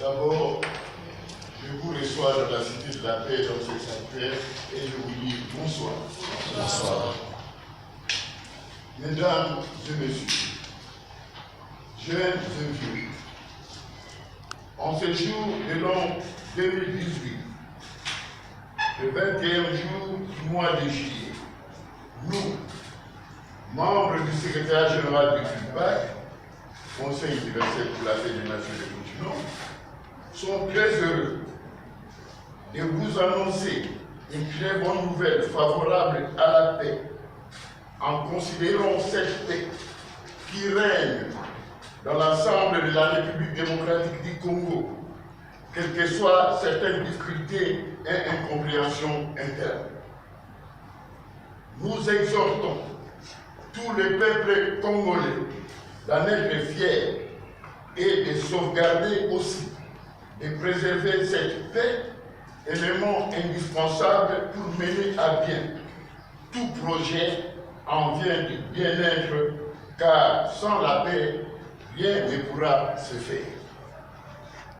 D'abord, je vous reçois dans la cité de la paix dans ce sanctuaire et je vous dis bonsoir. Bonsoir. Mesdames et messieurs, jeunes et vieux, en ce jour de l'an 2018, le 21 jour du mois de juillet, nous, membres du secrétaire général du CUPAC, Conseil universel pour la paix des nations et des continents, sommes très heureux de vous annoncer une très bonne nouvelle favorable à la paix, en considérant cette paix qui règne dans l'ensemble de la République démocratique du Congo, quelles que soient certaines difficultés et incompréhensions internes. Nous exhortons tous les peuples congolais d'en être fiers et de sauvegarder aussi, de préserver cette paix, élément indispensable pour mener à bien tout projet en vue du bien-être, car sans la paix, rien ne pourra se faire.